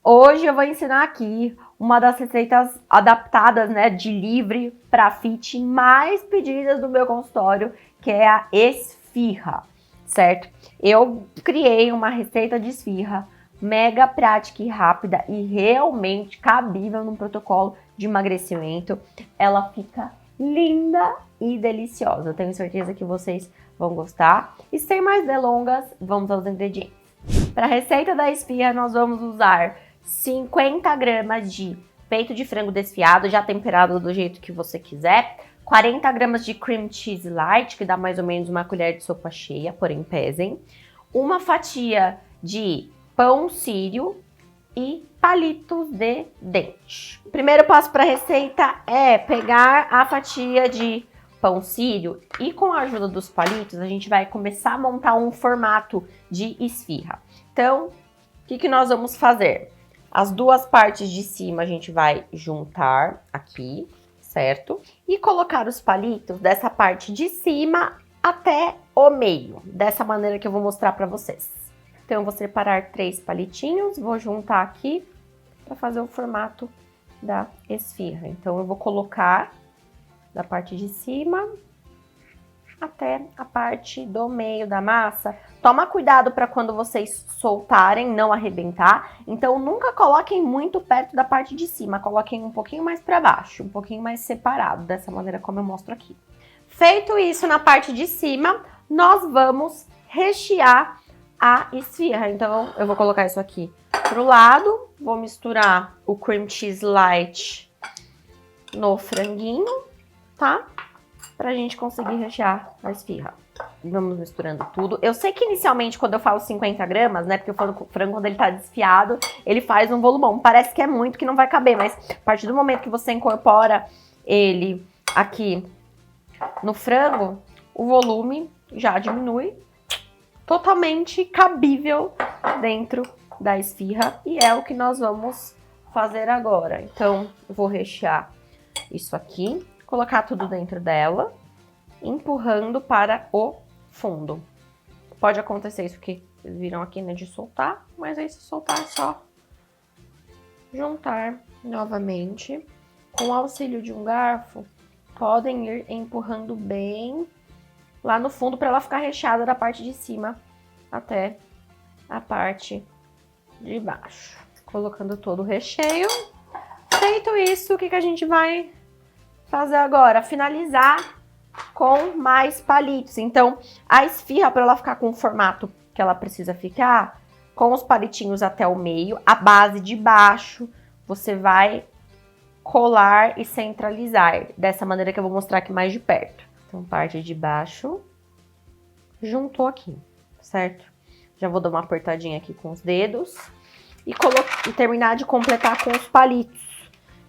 Hoje eu vou ensinar aqui uma das receitas adaptadas, né, de livre para fit mais pedidas do meu consultório, que é a esfirra, certo? Eu criei uma receita de esfirra mega prática e rápida e realmente cabível num protocolo de emagrecimento. Ela fica linda e deliciosa. Eu tenho certeza que vocês vão gostar. E sem mais delongas, vamos aos ingredientes. Para a receita da esfirra, nós vamos usar 50 gramas de peito de frango desfiado, já temperado do jeito que você quiser, 40 gramas de cream cheese light, que dá mais ou menos uma colher de sopa cheia, porém pesem, uma fatia de pão sírio e palitos de dente. O primeiro passo para a receita é pegar a fatia de pão sírio e com a ajuda dos palitos a gente vai começar a montar um formato de esfirra. Então, o que nós vamos fazer? As duas partes de cima a gente vai juntar aqui, certo? E colocar os palitos dessa parte de cima até o meio, dessa maneira que eu vou mostrar para vocês. Então, eu vou separar 3 palitinhos, vou juntar aqui para fazer o formato da esfirra. Então, eu vou colocar da parte de cima até a parte do meio da massa. Toma cuidado para quando vocês soltarem, não arrebentar. Então, nunca coloquem muito perto da parte de cima. Coloquem um pouquinho mais para baixo, um pouquinho mais separado, dessa maneira como eu mostro aqui. Feito isso na parte de cima, nós vamos rechear a esfirra. Então, eu vou colocar isso aqui pro lado. Vou misturar o cream cheese light no franguinho, tá? Pra gente conseguir rechear a esfirra. Vamos misturando tudo. Eu sei que inicialmente, quando eu falo 50 gramas, né? Porque o frango, quando ele tá desfiado, ele faz um volumão. Parece que é muito, que não vai caber, mas a partir do momento que você incorpora ele aqui no frango, o volume já diminui. Totalmente cabível dentro da esfirra. E é o que nós vamos fazer agora. Então, eu vou rechear isso aqui. Colocar tudo dentro dela, empurrando para o fundo. Pode acontecer isso que vocês viram aqui, né, de soltar, mas aí se soltar é só juntar novamente. Com o auxílio de um garfo, podem ir empurrando bem lá no fundo para ela ficar recheada da parte de cima até a parte de baixo. Colocando todo o recheio. Feito isso, o que a gente vai fazer agora? Finalizar com mais palitos. Então, a esfirra, para ela ficar com o formato que ela precisa ficar, com os palitinhos até o meio, a base de baixo, você vai colar e centralizar. Dessa maneira que eu vou mostrar aqui mais de perto. Então, parte de baixo, juntou aqui, certo? Já vou dar uma apertadinha aqui com os dedos e terminar de completar com os palitos.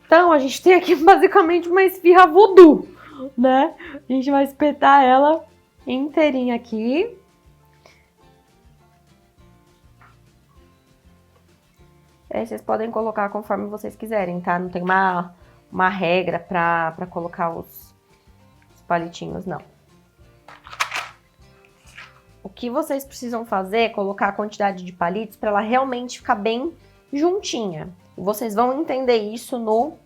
Então, a gente tem aqui basicamente uma esfirra voodoo, né? A gente vai espetar ela inteirinha aqui. Aí vocês podem colocar conforme vocês quiserem, tá? Não tem uma regra pra colocar os palitinhos, não. O que vocês precisam fazer é colocar a quantidade de palitos para ela realmente ficar bem juntinha. Vocês vão entender isso no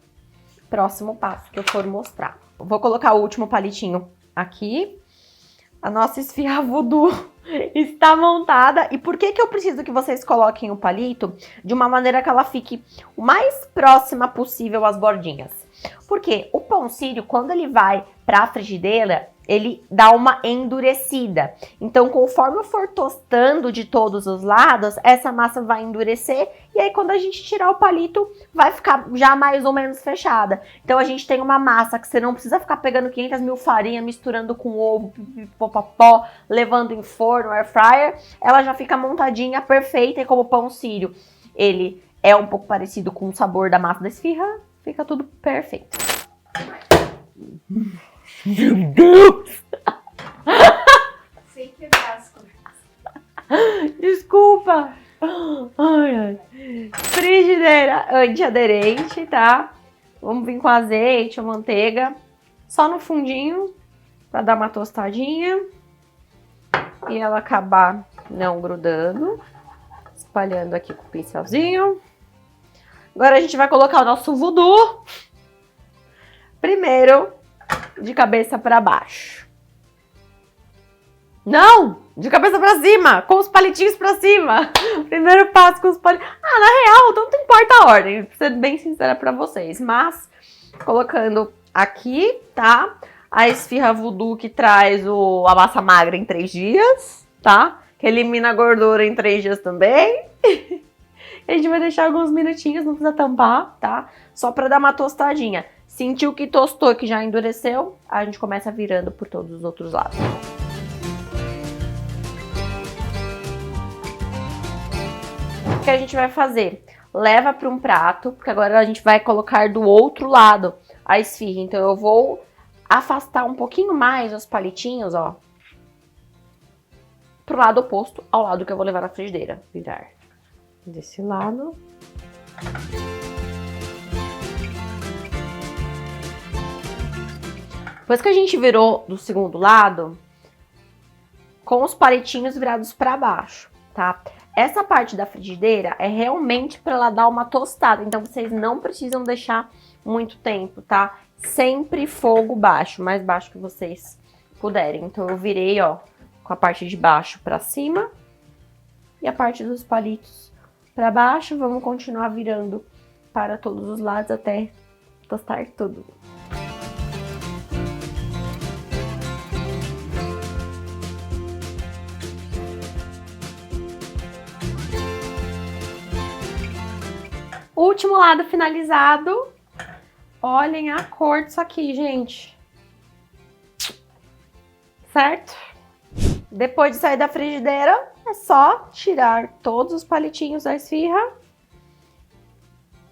próximo passo que eu for mostrar. Vou colocar o último palitinho aqui. A nossa esfirra voodoo está montada. E por que eu preciso que vocês coloquem o palito de uma maneira que ela fique o mais próxima possível às bordinhas? Porque o pão sírio, quando ele vai para a frigideira, ele dá uma endurecida. Então, conforme eu for tostando de todos os lados, essa massa vai endurecer. E aí, quando a gente tirar o palito, vai ficar já mais ou menos fechada. Então, a gente tem uma massa que você não precisa ficar pegando 500 mil farinhas, misturando com ovo, pipipopopó, levando em forno, air fryer. Ela já fica montadinha, perfeita. E como o pão sírio, ele é um pouco parecido com o sabor da massa da esfirra, fica tudo perfeito. Meu Deus! Sem quebrar as coisas. Desculpa! Ai, ai. Frigideira antiaderente, tá? Vamos vir com azeite ou manteiga. Só no fundinho, pra dar uma tostadinha. E ela acabar não grudando. Espalhando aqui com o pincelzinho. Agora a gente vai colocar o nosso voodoo. Primeiro, de cabeça para baixo. Não! De cabeça para cima, com os palitinhos para cima. Primeiro passo com os palitinhos. Ah, na real, não importa a ordem, pra ser bem sincera para vocês. Mas, colocando aqui, tá? A esfirra voodoo que traz a massa magra em 3 dias, tá? Que elimina a gordura em 3 dias também. A gente vai deixar alguns minutinhos, não precisa tampar, tá? Só para dar uma tostadinha. Sentiu que tostou, que já endureceu, a gente começa virando por todos os outros lados. O que a gente vai fazer? Leva para um prato, porque agora a gente vai colocar do outro lado a esfirra. Então eu vou afastar um pouquinho mais os palitinhos, ó, pro lado oposto ao lado que eu vou levar na frigideira. Virar desse lado. Depois que a gente virou do segundo lado, com os palitinhos virados para baixo, tá? Essa parte da frigideira é realmente para ela dar uma tostada, então vocês não precisam deixar muito tempo, tá? Sempre fogo baixo, mais baixo que vocês puderem. Então eu virei, ó, com a parte de baixo para cima e a parte dos palitos para baixo. Vamos continuar virando para todos os lados até tostar tudo. Último lado finalizado. Olhem a cor disso aqui, gente. Certo? Depois de sair da frigideira, é só tirar todos os palitinhos da esfirra.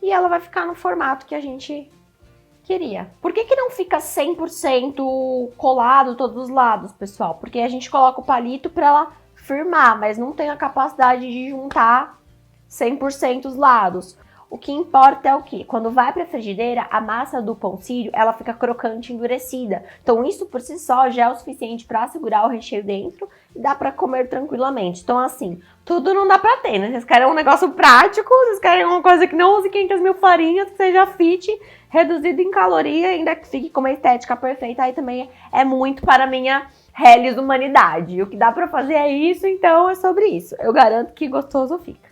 E ela vai ficar no formato que a gente queria. Por que não fica 100% colado todos os lados, pessoal? Porque a gente coloca o palito para ela firmar, mas não tem a capacidade de juntar 100% os lados. O que importa é o quê? Quando vai para a frigideira, a massa do pão sírio, ela fica crocante, endurecida. Então isso por si só já é o suficiente para segurar o recheio dentro e dá para comer tranquilamente. Então assim, tudo não dá para ter, né? Vocês querem um negócio prático, vocês querem uma coisa que não use 500 mil farinhas, que seja fit, reduzido em caloria, ainda que fique com uma estética perfeita, aí também é muito para a minha reles humanidade. O que dá para fazer é isso, então é sobre isso. Eu garanto que gostoso fica.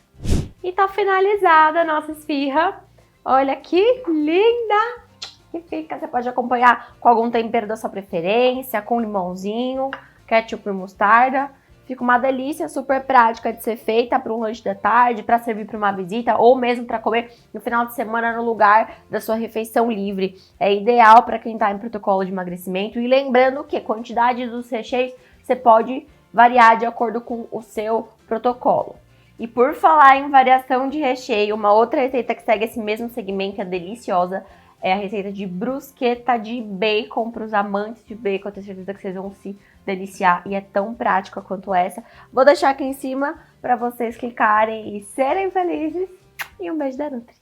E tá finalizada a nossa esfirra. Olha que linda que fica. Você pode acompanhar com algum tempero da sua preferência, com limãozinho, ketchup e mostarda. Fica uma delícia, super prática de ser feita para um lanche da tarde, para servir para uma visita ou mesmo para comer no final de semana no lugar da sua refeição livre. É ideal para quem está em protocolo de emagrecimento. E lembrando que a quantidade dos recheios você pode variar de acordo com o seu protocolo. E por falar em variação de recheio, uma outra receita que segue esse mesmo segmento, é deliciosa, é a receita de brusqueta de bacon. Para os amantes de bacon, eu tenho certeza que vocês vão se deliciar e é tão prática quanto essa. Vou deixar aqui em cima para vocês clicarem e serem felizes. E um beijo da Nutri.